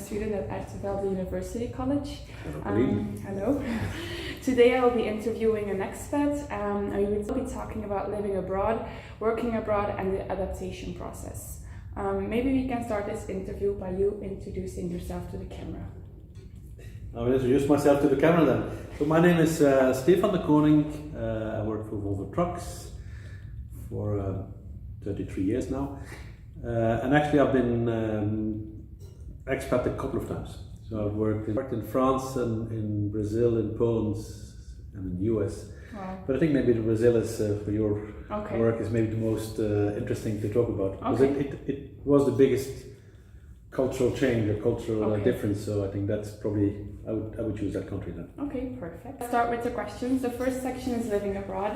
student at Belgian University College. Hello. Today I will be interviewing an expat and we will be talking about living abroad, working abroad and the adaptation process. Maybe we can start this interview by you introducing yourself to the camera. I will introduce myself to the camera then. So my name is Stefan de Koning. I work for Volvo Trucks for 33 years now. And actually I've been expat a couple of times. So I've worked in France and in Brazil, in Poland and in the US. Wow. But I think maybe Brazil is for your work is maybe the most interesting to talk about. Because it was the biggest cultural change, a cultural difference. So I think that's probably, I would choose that country then. Okay, perfect. Let's start with the questions. The first section is living abroad.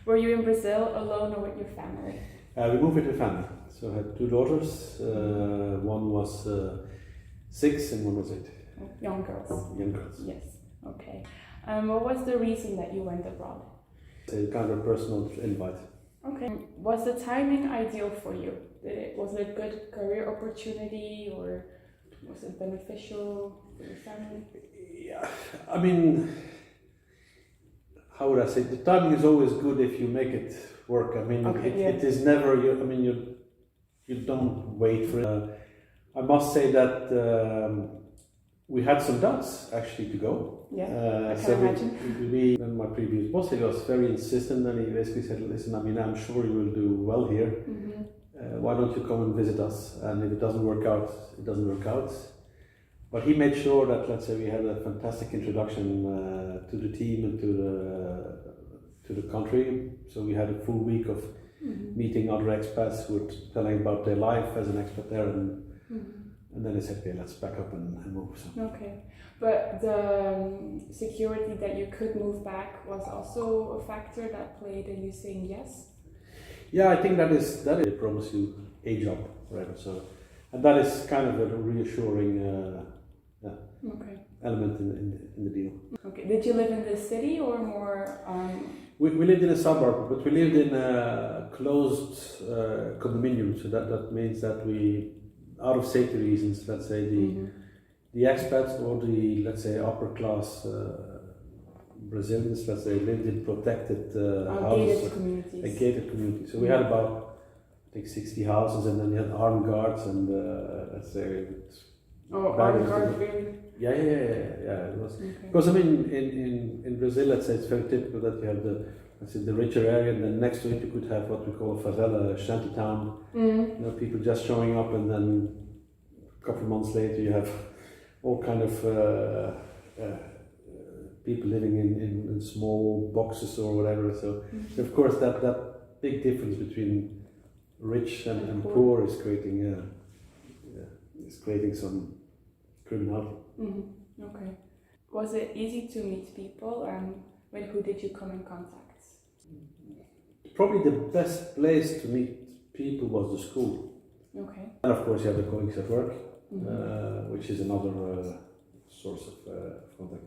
Were you in Brazil alone or with your family? We moved with the family. So I had two daughters. One was 6 and one was 8. Young girls. Young girls. Yes. Okay. What was the reason that you went abroad? It's a kind of personal invite. Okay. Was the timing ideal for you? Was it a good career opportunity or was it beneficial for your family? Yeah, I mean, how would I say? The timing is always good if you make it work. I mean, it is never. You don't wait for it. I must say that we had some doubts actually to go. Yeah, I can imagine. When my previous boss, he was very insistent, and he basically said, "Listen, I mean, I'm sure you will do well here. Why don't you come and visit us? And if it doesn't work out, it doesn't work out." But he made sure that, let's say, we had a fantastic introduction to the team and to the country. So we had a full week of meeting other expats who were telling about their life as an expat there, and then they said, "Okay, let's pack up and move." So. Okay, but the security that you could move back was also a factor that played in you saying yes. Yeah, I think that they promise you a job, right? So, and that is kind of a reassuring element in the deal. Okay, did you live in the city or more? We lived in a suburb, but we lived in a closed condominium. So that means that we, out of safety reasons, let's say the expats or the, let's say, upper class Brazilians, let's say, lived in protected houses, gated communities. A gated community. So we had about, I think, 60 houses, and then you had armed guards and let's say. Armed guards, really? Yeah. It was because I mean, in Brazil, let's say it's very typical that you have the richer area, and then next to it you could have what we call a favela, a shanty town. You know, people just showing up, and then a couple of months later you have all kind of people living in small boxes or whatever. So of course that big difference between rich and poor is creating some criminality. Okay. Was it easy to meet people, and with who did you come in contact? Probably the best place to meet people was the school. Okay. And of course you have the colleagues at work, which is another source of contact.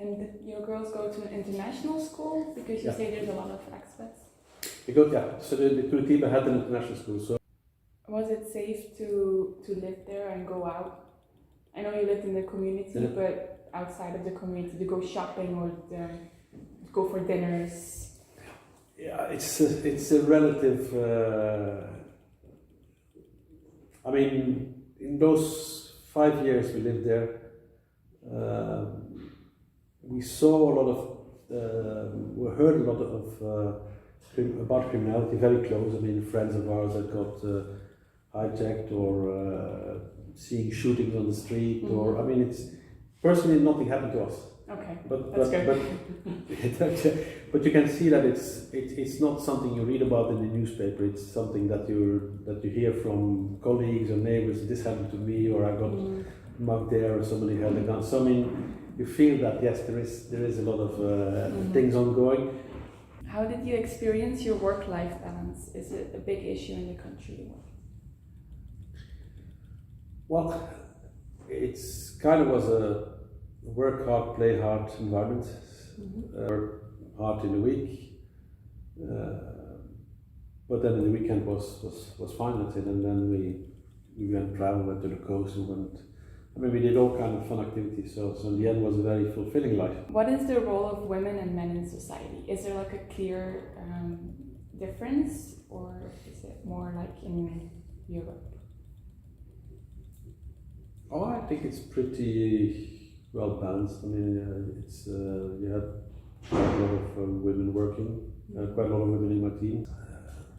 And did your girls go to an international school? Because you say there's a lot of expats. So the Curitiba had an international school. So was it safe to live there and go out? I know you lived in the community, but outside of the community, to go shopping or go for dinners. Yeah, it's a relative. I mean, in those 5 years we lived there, we saw a lot of, we heard a lot of about criminality very close. I mean, friends of ours that got hijacked or seeing shootings on the street, or I mean, it's personally nothing happened to us. Okay, that's good. But you can see that it's not something you read about in the newspaper. It's something that you hear from colleagues or neighbors. This happened to me, or I got mugged there, or somebody held a gun. So I mean, you feel that yes, there is a lot of things ongoing. How did you experience your work-life balance? Is it a big issue in the country? Well, it's kind of was a work hard, play hard environment. Work hard in the week, but then in the weekend was fine, let's say. And then we went travel, went to the coast, we did all kind of fun activities. So in the end, it was a very fulfilling life. What is the role of women and men in society? Is there like a clear difference, or is it more like in Europe? Oh, I think it's pretty well balanced. It's you had quite a lot of women working, quite a lot of women in my team.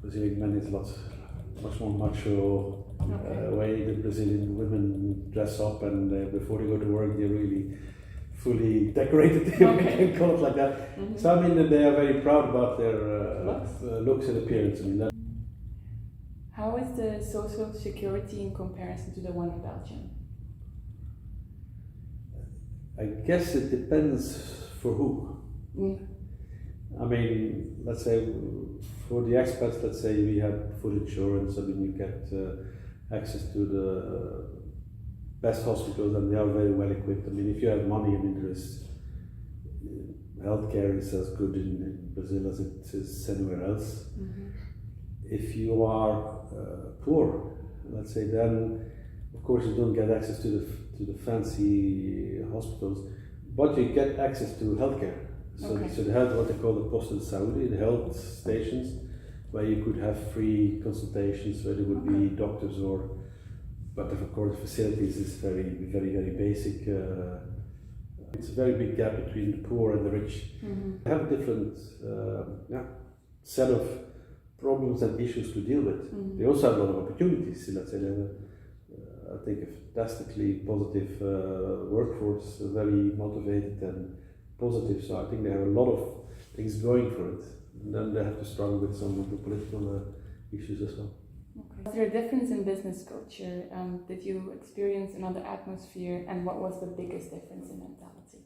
Brazilian men is much more macho way. The Brazilian women dress up, and before they go to work, they're really fully decorated. We can call it like that. Mm-hmm. So they are very proud about their looks and appearance. How is the social security in comparison to the one in Belgium? I guess it depends for who. Let's say for the expats, let's say we had full insurance. You get access to the best hospitals, and they are very well equipped. If you have money, there is healthcare is as good in Brazil as it is anywhere else. Mm-hmm. If you are poor, let's say, then of course you don't get access to the fancy hospitals, but you get access to healthcare. So they have what they call the Post in Saudi, the health stations, where you could have free consultations, where there would be doctors but of course facilities is very, very, very basic. It's a very big gap between the poor and the rich. Mm-hmm. They have a different set of problems and issues to deal with. Mm-hmm. They also have a lot of opportunities. Let's say they have I think a fantastically positive workforce, very motivated and positive. So I think they have a lot of things going for it. And then they have to struggle with some of the political issues as well. Okay. Was there a difference in business culture? Did you experience another atmosphere, and what was the biggest difference in mentality?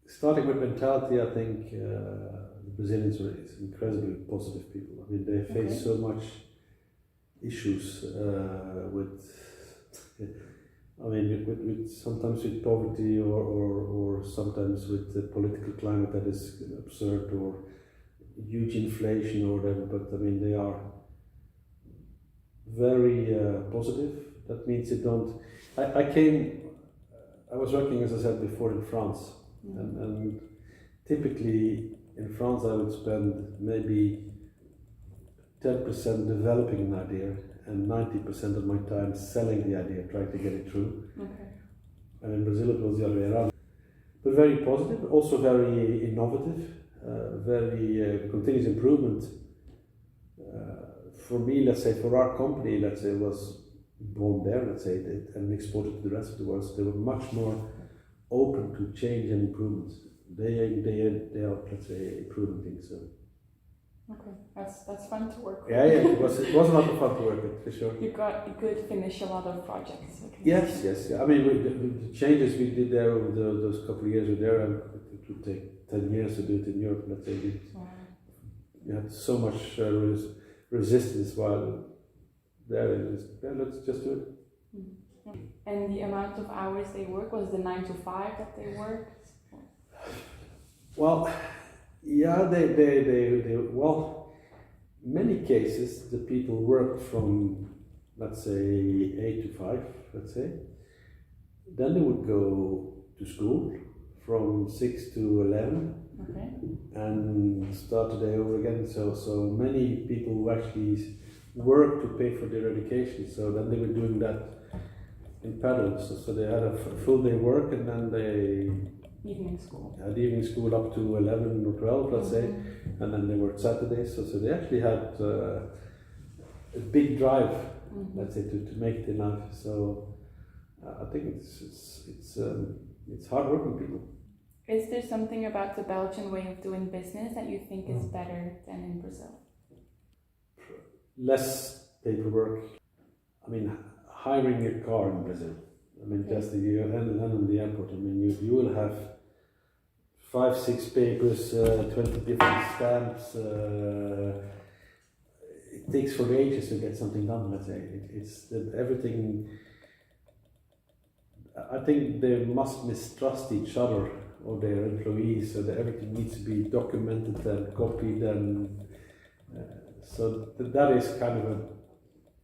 Starting with mentality, I think the Brazilians are incredibly positive people. They face so much issues with sometimes with poverty or sometimes with the political climate that is absurd, or huge inflation or whatever. But they are very positive. That means you don't. I was working, as I said before, in France, and typically in France I would spend maybe 10% developing an idea and 90% of my time selling the idea, trying to get it through. Okay. And in Brazil it was the other way around. But very positive, also very innovative, very continuous improvement. For me, let's say, for our company, let's say, was born there, let's say, and exported to the rest of the world. So they were much more open to change and improvements. They are, let's say, improving things. So. Okay, that's fun to work with. Yeah, it was a lot of fun to work with, for sure. You could finish a lot of projects. Yes. The changes we did there over those couple of years we were there, it would take 10 years to do it in Europe. Let's say you had so much resistance while there. Let's just do it. Mm-hmm. And the amount of hours they work, was the 9 to 5 that they worked? Well, yeah, they many cases the people worked from, let's say, 8 to 5, let's say. Then they would go to school from 6 to 11. Okay. And start the day over again. So many people who actually work to pay for their education. So then they were doing that in parallel. So they had a full day work, and then they evening school. Had evening school up to 11 or 12, let's say, and then they worked Saturdays. So they actually had a big drive, let's say, to make it in life. So I think it's hard-working people. Is there something about the Belgian way of doing business that you think is better than in Brazil? Less paperwork. Hiring a car in Brazil. Just you land in the airport. You will have 5-6 papers, 20 different stamps. It takes for ages to get something done. Let's say it's that everything. I think they must mistrust each other or their employees, so that everything needs to be documented and copied, and so that is kind of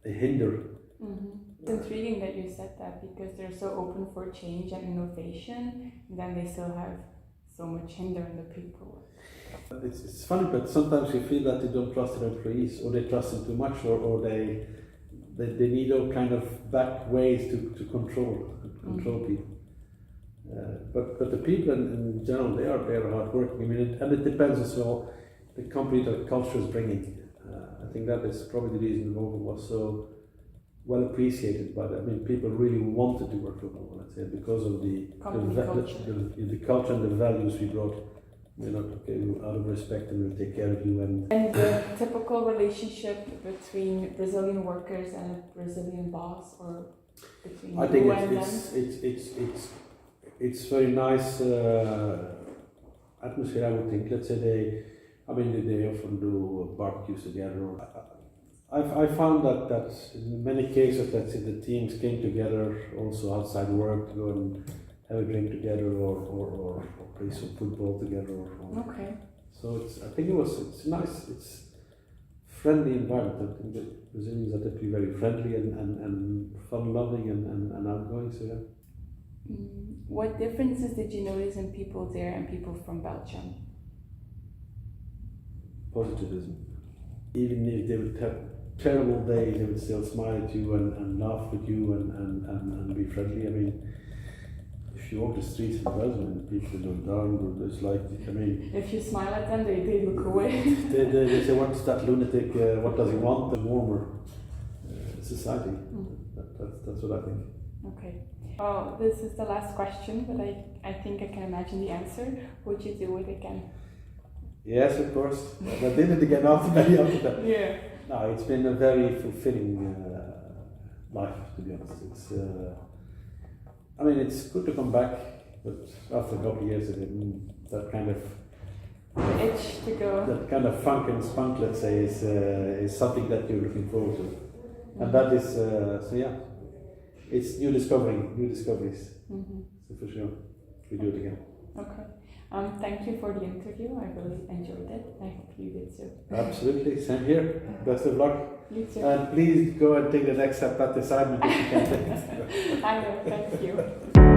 a hinder It's intriguing that you said that because they're so open for change and innovation, and then they still have so much hinder in the people. It's funny, but sometimes you feel that they don't trust their employees, or they trust them too much, or they need all kind of back ways to control people. But the people in general, they are hard working. I mean, and it depends as well the company that culture is bringing. I think that is probably the reason Volvo was so well appreciated by that. I mean, people really wanted to work for Volvo, let's say, because of the culture and the values we brought. We're not okay, out of respect, and we'll take care of you. And the typical relationship between Brazilian workers and a Brazilian boss, or between I think you and them? it's very nice atmosphere. I would think. Let's say they often do barbecues together. I found that in many cases, let's say the teams came together also outside work to go and have a drink together or play some football together. Okay. So it's nice. It's friendly environment. I think the Brazilians are typically very friendly and fun-loving and outgoing. So yeah. What differences did you notice in people there and people from Belgium? Positivism. Even if they would have terrible days, they would still smile at you and laugh with you and be friendly. I mean, if you walk the streets in Belgium and people look down, it's like, I mean... If you smile at them, they look away. they say, what's that lunatic, what does he want? A warmer society. That's what I think. Okay. Oh, this is the last question, but I think I can imagine the answer. Would you do it again? Yes, of course. I did it again after that. Yeah. No, it's been a very fulfilling life, to be honest. It's, I mean, it's good to come back, but after a couple of years, that kind of itch to go. That kind of funk and spunk, let's say, is something that you're looking forward to, and that is so. Yeah, it's new discoveries. So for sure, we do it again. Okay. Thank you for the interview. I really enjoyed it. I hope you did too. Absolutely. Same here. Best of luck. You too. And please go and take the next step at the assignment if you can take it. I will. Thank you.